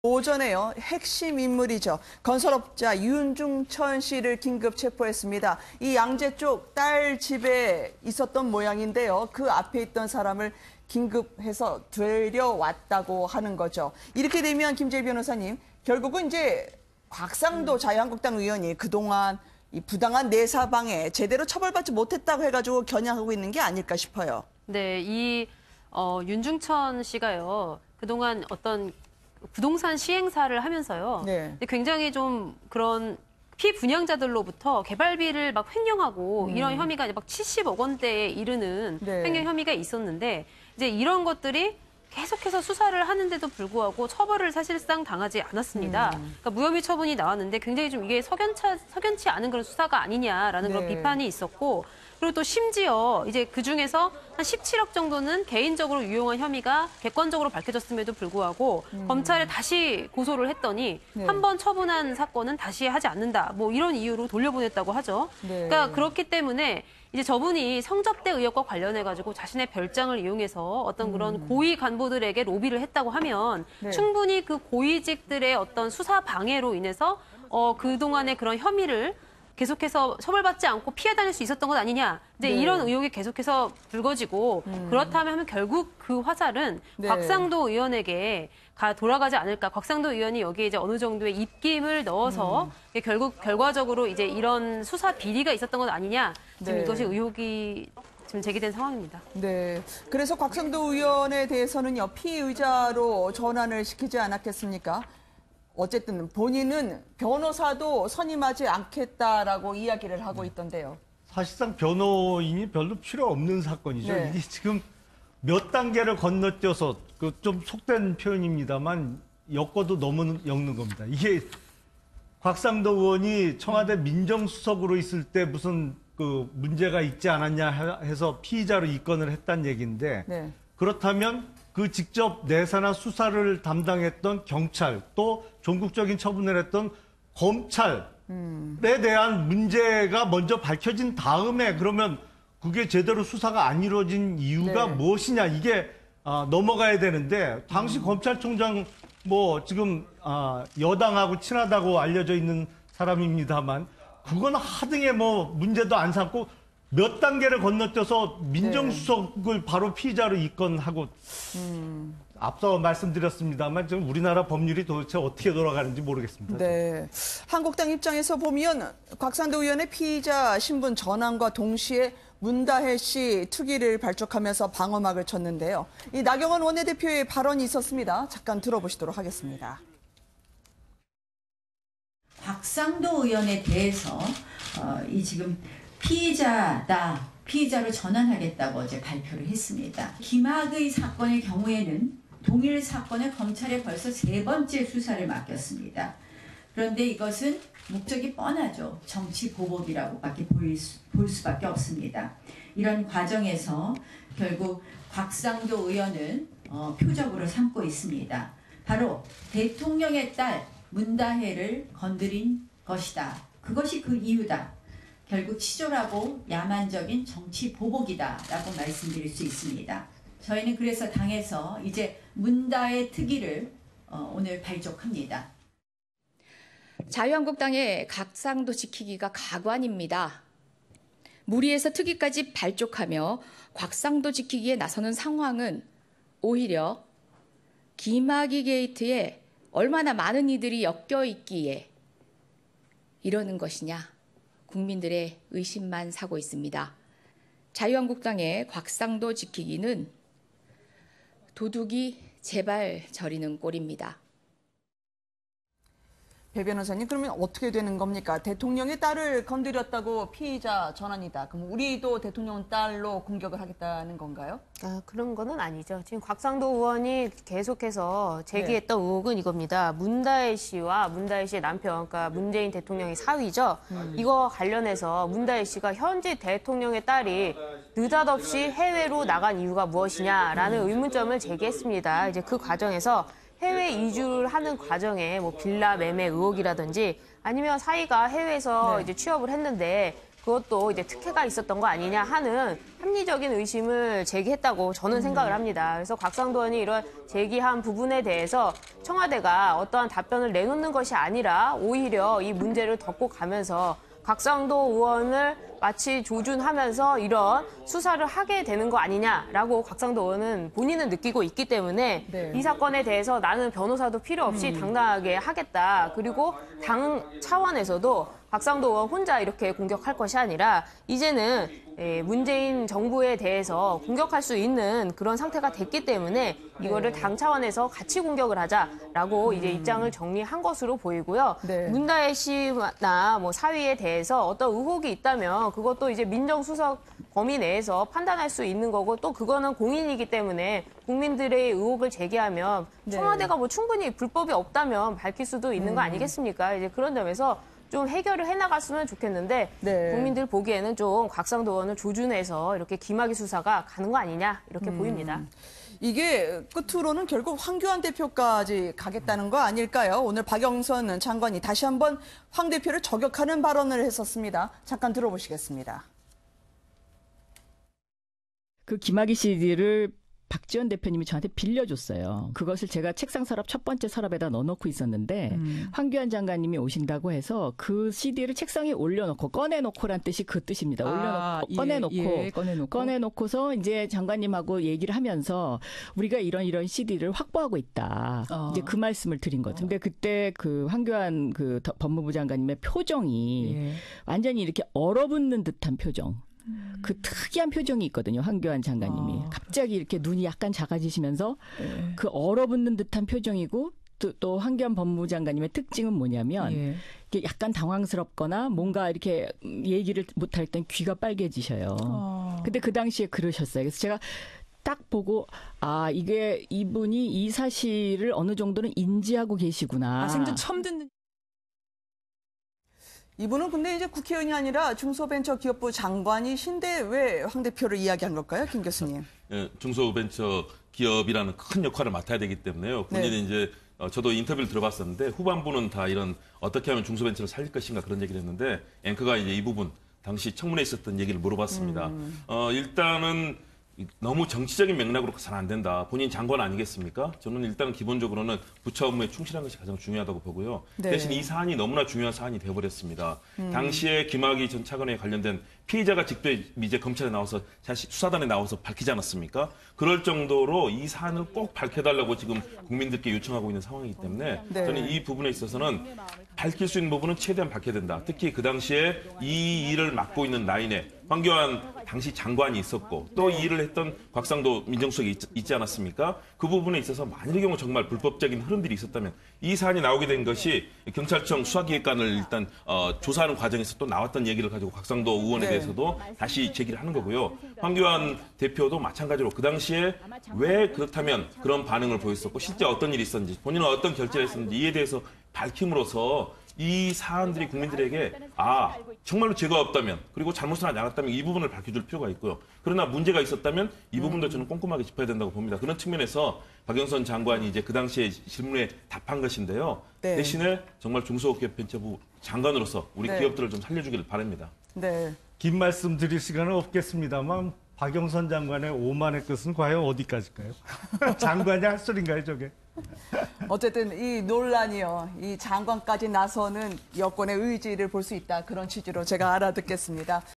오전에요. 핵심 인물이죠. 건설업자 윤중천 씨를 긴급 체포했습니다. 이 양재 쪽 딸 집에 있었던 모양인데요. 그 앞에 있던 사람을 긴급해서 데려왔다고 하는 거죠. 이렇게 되면 김재희 변호사님, 결국은 이제 곽상도 자유한국당 의원이 그동안 이 부당한 내사 방해 제대로 처벌받지 못했다고 해가지고 겨냥하고 있는 게 아닐까 싶어요. 네, 윤중천 씨가요. 그동안 어떤 부동산 시행사를 하면서요. 네. 굉장히 좀 그런 피분양자들로부터 개발비를 막 횡령하고 이런 혐의가 막 70억 원대에 이르는 네. 횡령 혐의가 있었는데 이제 이런 것들이 계속해서 수사를 하는데도 불구하고 처벌을 사실상 당하지 않았습니다. 그러니까 무혐의 처분이 나왔는데 굉장히 좀 이게 석연치 않은 그런 수사가 아니냐라는 그런 네. 비판이 있었고 그리고 또 심지어 이제 그중에서 한 17억 정도는 개인적으로 유용한 혐의가 객관적으로 밝혀졌음에도 불구하고 검찰에 다시 고소를 했더니 네. 한 번 처분한 사건은 다시 하지 않는다. 뭐 이런 이유로 돌려보냈다고 하죠. 네. 그러니까 그렇기 때문에 이제 저분이 성접대 의혹과 관련해가지고 자신의 별장을 이용해서 어떤 그런 고위 간부들에게 로비를 했다고 하면 네. 충분히 그 고위직들의 어떤 수사 방해로 인해서 그동안의 그런 혐의를 계속해서 처벌받지 않고 피해 다닐 수 있었던 것 아니냐. 이제 네. 이런 의혹이 계속해서 불거지고 그렇다면 결국 그 화살은 네. 곽상도 의원에게 돌아가지 않을까. 곽상도 의원이 여기에 이제 어느 정도의 입김을 넣어서 결국 결과적으로 이제 이런 수사 비리가 있었던 것 아니냐. 지금 네. 이것이 의혹이 지금 제기된 상황입니다. 네. 그래서 곽상도 의원에 대해서는요, 피의자로 전환을 시키지 않았겠습니까? 어쨌든 본인은 변호사도 선임하지 않겠다라고 이야기를 하고 있던데요. 사실상 변호인이 별로 필요 없는 사건이죠. 네. 이게 지금 몇 단계를 건너뛰어서 좀 속된 표현입니다만 엮어도 너무 엮는 겁니다. 이게 곽상도 의원이 청와대 민정수석으로 있을 때 무슨 그 문제가 있지 않았냐 해서 피의자로 입건을 했다는 얘기인데 네. 그렇다면 그 직접 내사나 수사를 담당했던 경찰 또 전국적인 처분을 했던 검찰에 대한 문제가 먼저 밝혀진 다음에 그러면 그게 제대로 수사가 안 이루어진 이유가 네. 무엇이냐 이게 넘어가야 되는데 당시 검찰총장 뭐 지금 여당하고 친하다고 알려져 있는 사람입니다만 그건 하등에 뭐 문제도 안 삼고 몇 단계를 건너뛰어서 민정수석을 바로 피의자로 입건하고 앞서 말씀드렸습니다만 지금 우리나라 법률이 도대체 어떻게 돌아가는지 모르겠습니다. 네. 한국당 입장에서 보면 곽상도 의원의 피의자 신분 전환과 동시에 문다혜 씨 투기를 발족하면서 방어막을 쳤는데요. 이 나경원 원내대표의 발언이 있었습니다. 잠깐 들어보시도록 하겠습니다. 곽상도 의원에 대해서 이 지금 피의자로 전환하겠다고 어제 발표를 했습니다. 김학의 사건의 경우에는 동일 사건을 검찰에 벌써 3번째 수사를 맡겼습니다. 그런데 이것은 목적이 뻔하죠. 정치 보복이라고밖에 볼 수밖에 없습니다. 이런 과정에서 결국 곽상도 의원은 표적으로 삼고 있습니다. 바로 대통령의 딸 문다혜를 건드린 것이다. 그것이 그 이유다. 결국 치졸하고 야만적인 정치 보복이다라고 말씀드릴 수 있습니다. 저희는 그래서 당에서 이제 문다혜 특위를 오늘 발족합니다. 자유한국당의 곽상도 지키기가 가관입니다. 무리해서 특위까지 발족하며 곽상도 지키기에 나서는 상황은 오히려 김학의 게이트에 얼마나 많은 이들이 엮여 있기에 이러는 것이냐. 국민들의 의심만 사고 있습니다. 자유한국당의 곽상도 지키기는 도둑이 제발 저리는 꼴입니다. 배 변호사님, 그러면 어떻게 되는 겁니까? 대통령의 딸을 건드렸다고 피의자 전환이다. 그럼 우리도 대통령 딸로 공격을 하겠다는 건가요? 그런 거는 아니죠. 지금 곽상도 의원이 계속해서 제기했던 의혹은 이겁니다. 문다혜 씨와 문다혜 씨의 남편, 그러니까 문재인 대통령의 사위죠. 이거 관련해서 문다혜 씨가 현재 대통령의 딸이 느닷없이 해외로 나간 이유가 무엇이냐라는 의문점을 제기했습니다. 이제 그 과정에서 해외 이주를 하는 과정에 뭐 빌라 매매 의혹이라든지 아니면 사위가 해외에서 이제 취업을 했는데 그것도 이제 특혜가 있었던 거 아니냐 하는 합리적인 의심을 제기했다고 저는 생각을 합니다. 그래서 곽상도 의원이 이런 제기한 부분에 대해서 청와대가 어떠한 답변을 내놓는 것이 아니라 오히려 이 문제를 덮고 가면서 곽상도 의원을 마치 조준하면서 이런 수사를 하게 되는 거 아니냐라고 곽상도 의원은 본인은 느끼고 있기 때문에 네. 이 사건에 대해서 나는 변호사도 필요 없이 당당하게 하겠다. 그리고 당 차원에서도 곽상도 의원 혼자 이렇게 공격할 것이 아니라 이제는 문재인 정부에 대해서 공격할 수 있는 그런 상태가 됐기 때문에 이거를 당 차원에서 같이 공격을 하자라고 이제 입장을 정리한 것으로 보이고요. 네. 문다혜 씨나 뭐 사위에 대해서 어떤 의혹이 있다면 그것도 이제 민정수석 범위 내에서 판단할 수 있는 거고 또 그거는 공인이기 때문에 국민들의 의혹을 제기하면 청와대가 뭐 충분히 불법이 없다면 밝힐 수도 있는 거 아니겠습니까? 이제 그런 점에서 좀 해결을 해나갔으면 좋겠는데 네. 국민들 보기에는 좀 곽상도 의원을 조준해서 이렇게 김학의 수사가 가는 거 아니냐 이렇게 보입니다. 이게 끝으로는 결국 황교안 대표까지 가겠다는 거 아닐까요? 오늘 박영선 장관이 다시 한번 황 대표를 저격하는 발언을 했었습니다. 잠깐 들어보시겠습니다. 그 김학의 CD를 박지원 대표님이 저한테 빌려줬어요. 그것을 제가 책상 서랍 첫 번째 서랍에다 넣어놓고 있었는데 황교안 장관님이 오신다고 해서 그 CD를 책상에 올려놓고 꺼내놓고란 뜻이 그 뜻입니다. 올려놓고 꺼내놓고 꺼내놓고서 이제 장관님하고 얘기를 하면서 우리가 이런 CD를 확보하고 있다. 이제 그 말씀을 드린 거죠. 근데 그때 그 황교안 그 법무부 장관님의 표정이 완전히 이렇게 얼어붙는 듯한 표정. 그 특이한 표정이 있거든요. 황교안 장관님이. 갑자기 이렇게 눈이 약간 작아지시면서 그 얼어붙는 듯한 표정이고 또 황교안 법무부 장관님의 특징은 뭐냐면 이게 약간 당황스럽거나 뭔가 이렇게 얘기를 못할 땐 귀가 빨개지셔요. 근데 그 당시에 그러셨어요. 그래서 제가 딱 보고 이게 이분이 이 사실을 어느 정도는 인지하고 계시구나. 생전 처음 듣는. 이분은 근데 이제 국회의원이 아니라 중소벤처기업부 장관이신데 왜 황 대표를 이야기한 걸까요, 김 교수님? 중소벤처기업이라는 큰 역할을 맡아야 되기 때문에요. 본인이 이제 저도 인터뷰를 들어봤었는데 후반부는 다 이런 어떻게 하면 중소벤처를 살릴 것인가 그런 얘기를 했는데 앵커가 이제 이 부분 당시 청문회에 있었던 얘기를 물어봤습니다. 일단은 너무 정치적인 맥락으로 가서는 안 된다. 본인 장관 아니겠습니까? 저는 일단 기본적으로는 부처 업무에 충실한 것이 가장 중요하다고 보고요. 네. 대신 이 사안이 너무나 중요한 사안이 되어버렸습니다. 당시에 김학의 전 차관에 관련된 피의자가 직접 이제 검찰에 나와서 사실 수사단에 나와서 밝히지 않았습니까? 그럴 정도로 이 사안을 꼭 밝혀달라고 지금 국민들께 요청하고 있는 상황이기 때문에 네. 저는 이 부분에 있어서는 밝힐 수 있는 부분은 최대한 밝혀야 된다. 특히 그 당시에 이 일을 맡고 있는 라인에 황교안 당시 장관이 있었고 또 이 일을 했던 곽상도 민정수석이 있지 않았습니까? 그 부분에 있어서 만일의 경우 정말 불법적인 흐름들이 있었다면 이 사안이 나오게 된 것이 경찰청 수사기획관을 일단 조사하는 과정에서 또 나왔던 얘기를 가지고 곽상도 의원에 대해서도 다시 제기를 하는 거고요. 황교안 대표도 마찬가지로 그 당시에 왜 그렇다면 그런 반응을 보였었고 실제 어떤 일이 있었는지 본인은 어떤 결제를 했었는지 이에 대해서 밝힘으로써 이 사안들이 국민들에게 정말로 죄가 없다면 그리고 잘못을 하지 않았다면 이 부분을 밝혀줄 필요가 있고요. 그러나 문제가 있었다면 이 부분도 저는 꼼꼼하게 짚어야 된다고 봅니다. 그런 측면에서 박영선 장관이 이제 그 당시에 질문에 답한 것인데요. 네. 대신에 정말 중소기업벤처부 장관으로서 우리 네. 기업들을 좀 살려주기를 바랍니다. 네. 긴 말씀 드릴 시간은 없겠습니다만 박영선 장관의 오만의 끝은 과연 어디까지일까요? 장관이 할 소린가요, 저게? 어쨌든 이 논란이요, 이 장관까지 나서는 여권의 의지를 볼 수 있다. 그런 취지로 제가 알아듣겠습니다.